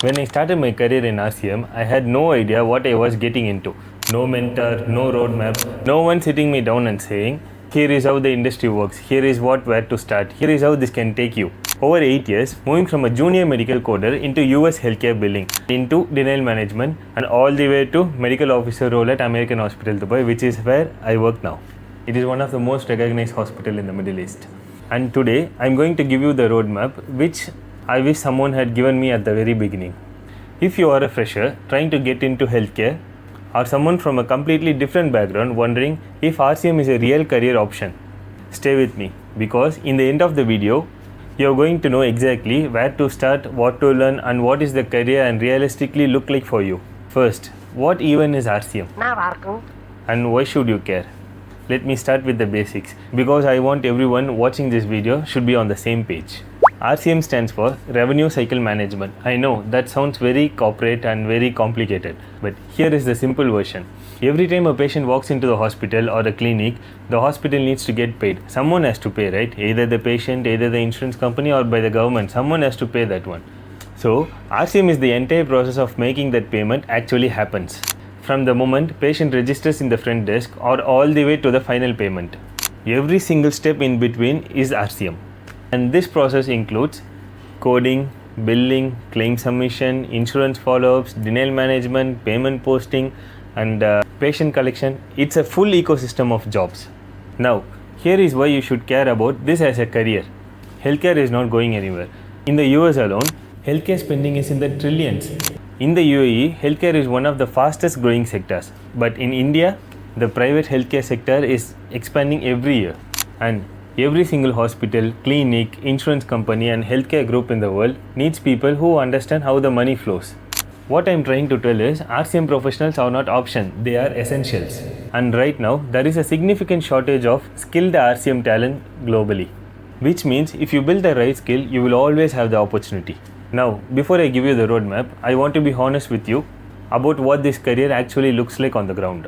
When I started my career in RCM, I had no idea what I was getting into. No mentor, no roadmap, no one sitting me down and saying, here is how the industry works, here is where to start, here is how this can take you. Over 8 years, moving from a junior medical coder into US healthcare billing, into denial management, and all the way to medical officer role at American Hospital Dubai, which is where I work now. It is one of the most recognized hospital in the Middle East. And today, I am going to give you the roadmap which I wish someone had given me at the very beginning. If you are a fresher trying to get into healthcare, or someone from a completely different background wondering if RCM is a real career option, stay with me, because in the end of the video, you are going to know exactly where to start, what to learn, and what is the career and realistically look like for you. First, what even is RCM? And why should you care? Let me start with the basics, because I want everyone watching this video should be on the same page. RCM stands for Revenue Cycle Management. I know that sounds very corporate and very complicated, but here is the simple version. Every time a patient walks into the hospital or a clinic, the hospital needs to get paid. Someone has to pay, right? Either the patient, either the insurance company, or by the government. Someone has to pay that one. So, RCM is the entire process of making that payment actually happens. From the moment patient registers in the front desk or all the way to the final payment. Every single step in between is RCM. And this process includes coding, billing, claim submission, insurance follow-ups, denial management, payment posting, and patient collection. It's a full ecosystem of jobs. Now, here is why you should care about this as a career. Healthcare is not going anywhere. In the US alone, healthcare spending is in the trillions. In the UAE, healthcare is one of the fastest growing sectors. But in India, the private healthcare sector is expanding every year. And every single hospital, clinic, insurance company, and healthcare group in the world needs people who understand how the money flows. What I'm trying to tell is RCM professionals are not options, they are essentials. And right now, there is a significant shortage of skilled RCM talent globally. Which means if you build the right skill, you will always have the opportunity. Now, before I give you the roadmap, I want to be honest with you about what this career actually looks like on the ground.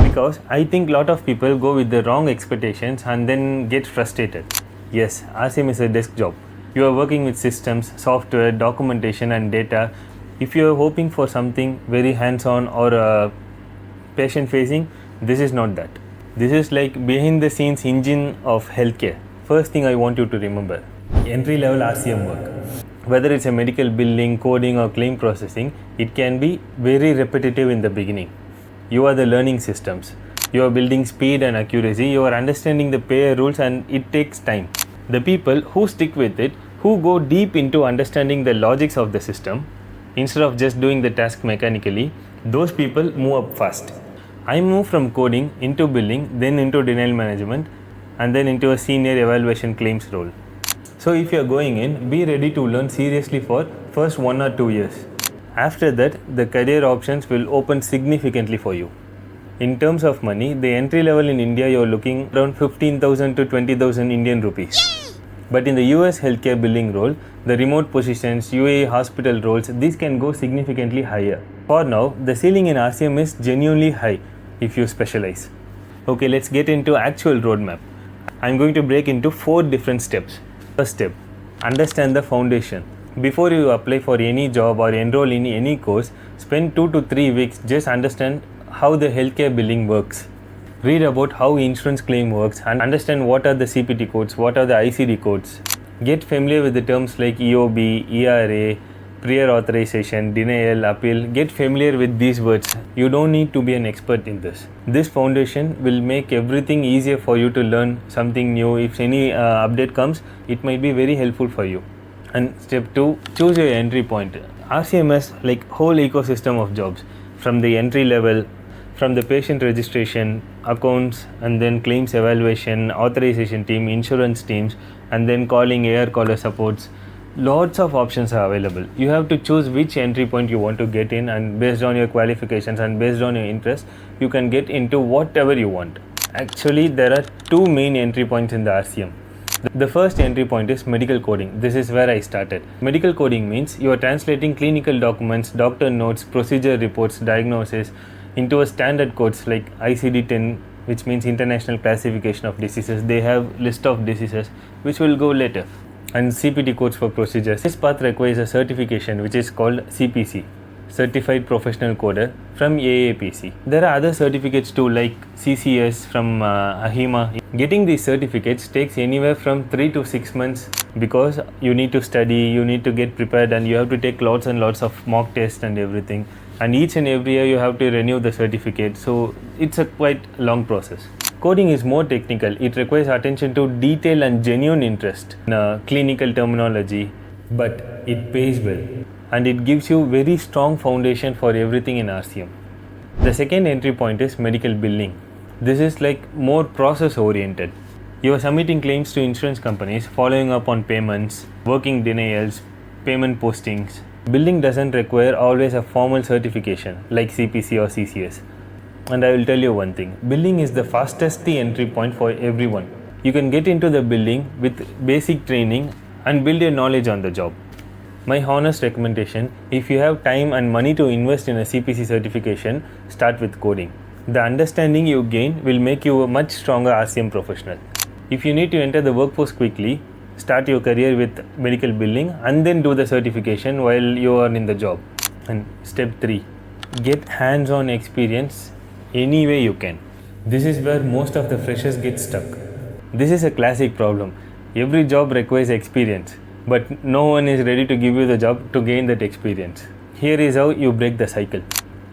Because I think a lot of people go with the wrong expectations and then get frustrated. Yes, RCM is a desk job. You are working with systems, software, documentation, and data. If you are hoping for something very hands-on or patient facing, this is not that. This is like behind the scenes engine of healthcare. First thing I want you to remember, entry level RCM work. Whether it's a medical billing, coding, or claim processing, it can be very repetitive in the beginning. You are the learning systems. You are building speed and accuracy. You are understanding the payer rules, and it takes time. The people who stick with it, who go deep into understanding the logics of the system, instead of just doing the task mechanically, those people move up fast. I moved from coding into billing, then into denial management, and then into a senior evaluation claims role. So if you are going in, be ready to learn seriously for first 1 or 2 years. After that, the career options will open significantly for you. In terms of money, the entry level in India, you are looking around 15,000 to 20,000 Indian rupees. But in the US healthcare billing role, the remote positions, UAE hospital roles, these can go significantly higher. For now, the ceiling in RCM is genuinely high if you specialize. Okay, let's get into actual roadmap. I'm going to break into 4 different steps. First step, understand the foundation. Before you apply for any job or enroll in any course, spend 2 to 3 weeks just understand how the healthcare billing works. Read about how insurance claim works and understand what are the CPT codes, what are the ICD codes. Get familiar with the terms like EOB, ERA, prior authorization, denial, appeal. Get familiar with these words. You don't need to be an expert in this. This foundation will make everything easier for you to learn something new. If any update comes, it might be very helpful for you. And step 2, choose your entry point. RCM has like whole ecosystem of jobs, from the entry level, from the patient registration, accounts, and then claims evaluation, authorization team, insurance teams, and then calling AR caller supports. Lots of options are available. You have to choose which entry point you want to get in, and based on your qualifications and based on your interest, you can get into whatever you want. Actually, there are 2 main entry points in the RCM. The first entry point is medical coding. This is where I started. Medical coding means you are translating clinical documents, doctor notes, procedure reports, diagnosis into a standard codes like ICD-10, which means International Classification of Diseases. They have list of diseases which will go later. and CPT codes for procedures. This path requires a certification which is called CPC, Certified Professional Coder, from AAPC. There are other certificates too, like CCS from AHIMA. Getting these certificates takes anywhere from 3 to 6 months because you need to study, you need to get prepared, and you have to take lots and lots of mock tests and everything. And each and every year you have to renew the certificate, so it's a quite long process. Coding is more technical. It requires attention to detail and genuine interest in clinical terminology, but it pays well and it gives you very strong foundation for everything in RCM. The second entry point is medical billing. This is like more process oriented. You are submitting claims to insurance companies, following up on payments, working denials, payment postings. Billing doesn't require always a formal certification like CPC or CCS. And I will tell you one thing, billing is the fastest entry point for everyone. You can get into the billing with basic training and build your knowledge on the job. My honest recommendation, if you have time and money to invest in a CPC certification, start with coding. The understanding you gain will make you a much stronger RCM professional. If you need to enter the workforce quickly, start your career with medical billing and then do the certification while you are in the job. And step 3, get hands-on experience any way you can. This is where most of the freshers get stuck. This is a classic problem. Every job requires experience, but no one is ready to give you the job to gain that experience. Here is how you break the cycle.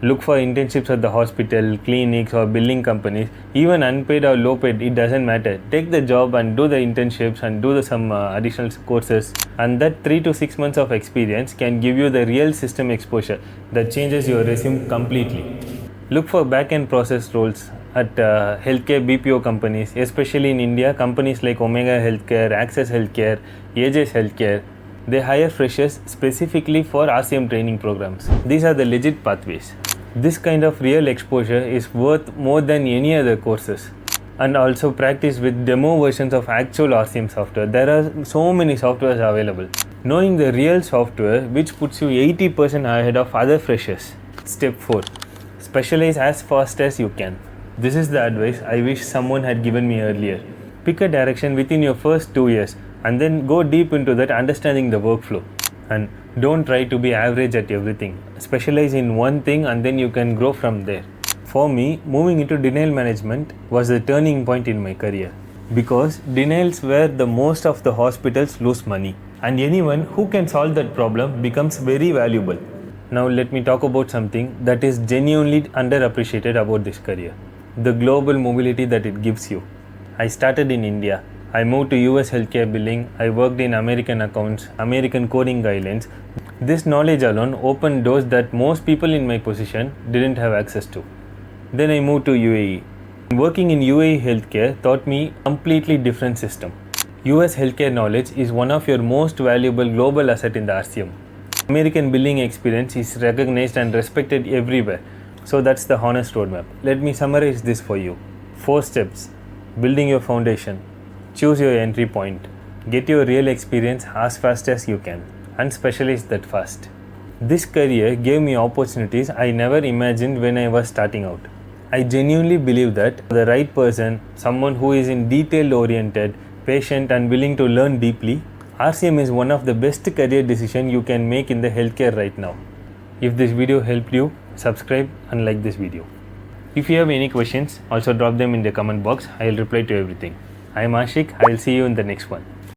Look for internships at the hospital, clinics or billing companies. Even unpaid or low paid, it doesn't matter. Take the job and do the internships and do some additional courses. And that 3 to 6 months of experience can give you the real system exposure that changes your resume completely. Look for back-end process roles at healthcare BPO companies, especially in India. Companies like Omega Healthcare, Access Healthcare, Aegis Healthcare, they hire freshers specifically for RCM training programs. These are the legit pathways. This kind of real exposure is worth more than any other courses. And also practice with demo versions of actual RCM software. There are so many softwares available. Knowing the real software which puts you 80% ahead of other freshers. Step 4. Specialize as fast as you can. This is the advice I wish someone had given me earlier. Pick a direction within your first 2 years and then go deep into that, understanding the workflow. And don't try to be average at everything. Specialize in one thing and then you can grow from there. For me, moving into denial management was a turning point in my career because denials where the most of the hospitals lose money, and anyone who can solve that problem becomes very valuable. Now let me talk about something that is genuinely underappreciated about this career. The global mobility that it gives you. I started in India. I moved to US healthcare billing. I worked in American accounts, American coding guidelines. This knowledge alone opened doors that most people in my position didn't have access to. Then I moved to UAE. Working in UAE healthcare taught me a completely different system. US healthcare knowledge is one of your most valuable global asset in the RCM. American billing experience is recognized and respected everywhere. So that's the honest roadmap. Let me summarize this for you. 4 steps. Building your foundation. Choose your entry point. Get your real experience as fast as you can. And specialize that fast. This career gave me opportunities I never imagined when I was starting out. I genuinely believe that the right person, someone who is in detail oriented, patient and willing to learn deeply, RCM is one of the best career decisions you can make in the healthcare right now. If this video helped you, subscribe and like this video. If you have any questions, also drop them in the comment box. I will reply to everything. I am Ashik. I will see you in the next one.